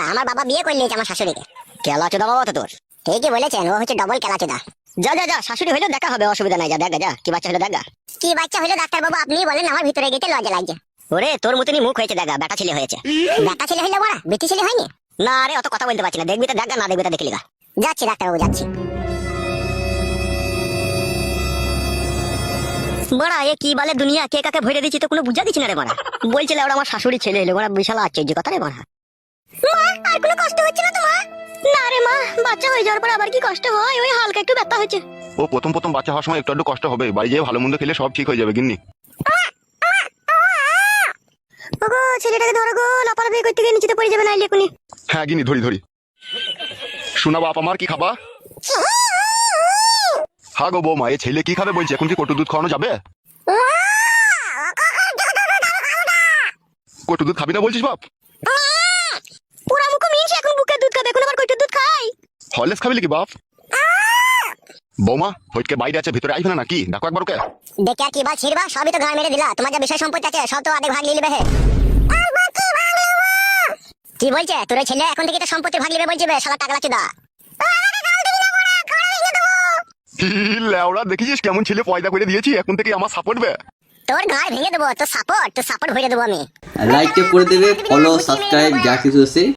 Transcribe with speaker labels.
Speaker 1: আমার বাবা বিয়ে করে নিয়েছে আমার শাশুড়িকে।
Speaker 2: কেলাচোদা বাবা তো তোর।
Speaker 1: ঠিকই বলেছেন, ও হচ্ছে ডবল কেলাচোদা।
Speaker 2: যা যা যা, শাশুড়ি হইলেও দেখা হবে, অসুবিধা নাই, যা দেখা যা কি বাচ্চা হলো দেখা।
Speaker 1: কি বাচ্চা হলো ডাক্তার বাবু, আপনি বলেন, আমার ভিতরে গেতে লজ্জা লাগছে।
Speaker 2: ওরে তোর মতনই মুখ হয়েছে দেখা, বেটা ছেলে হয়েছে।
Speaker 1: বেটা ছেলে হইলে বড়া, বেটি ছেলে হয়নি।
Speaker 2: না রে, অত কথা বলতে পারছি না, দেখবি তো দেখা, না দেখবি তো দেখলি গা।
Speaker 1: যাচ্ছি ডাক্তার বাবু, যাচ্ছি।
Speaker 2: বড়া এ কি বলে দুনিয়া, কে কাকে ভরে দিচ্ছি তো কোনো বুঝা দিচ্ছি না রে বড়া। বলছিল ওরা আমার শাশুড়ি ছেলে এলো, বড়া বিশাল আশ্চর্য কথা রে বড়া।
Speaker 1: আর কোনো কষ্ট হচ্ছে না তোমার?
Speaker 2: না রে মা, বাচ্চা হয়ে যাওয়ার পর আবার কি কষ্ট হয়, ওই হালকা একটু ব্যথা হচ্ছে।
Speaker 3: ও প্রথম প্রথম বাচ্চা হওয়ার সময় একটু একটু কষ্ট হবে, বাড়ি যেয়ে ভালো মন্দ খেলে সব ঠিক হয়ে যাবে গিন্নি।
Speaker 2: ওগো ছেলেটাকে ধরো গো, লাপালাপি করতে গিয়ে নিচেতে পড়ে যাবে নাইলে এখনই।
Speaker 3: হ্যাঁ গিন্নি, ধরি ধরি। শোনা বাপ আমার, কি খাবা? হ্যাঁ গো বৌমা, এ ছেলে কি খাবে বলছে, এখন কি কটু দুধ খাওয়ানো যাবে? কটু দুধ খাবি না বলছিস বাপ?
Speaker 2: পুরা মুখ মিনছে, এখন বুকের দুধ খাবে, এখন আবার কইটুর দুধ খাই।
Speaker 3: হরলিক্স খাবি নাকি বাপ? বৌমা ফটকে বাইরে আছে, ভিতরে আসবে না নাকি? দেখো একবার ওকে।
Speaker 1: দেখে আর কি বাল ছিড়বা, সবই তো গান মেরে দিলা। তোমার যা বিষয় সম্পত্তি আছে সব তো আধে ভাগ নিয়ে নেবে হে। কি বলছে তোর ওই ছেলে, এখন থেকে তো সম্পত্তি ভাগ নেবে বলছে বে, শালা টাকলা চুদা।
Speaker 3: লেওড়া দেখেছিস কেমন ছেলে পয়দা করে দিয়েছি, এখন থেকে আমার সাপোর্ট বে।
Speaker 1: তোর গায়ে ভেঙে দেবো, তোর সাপোর্ট ভরে দেবো আমি।
Speaker 4: লাইকটা করে দেবে, ফলো সাবস্ক্রাইব যা কিছু আছে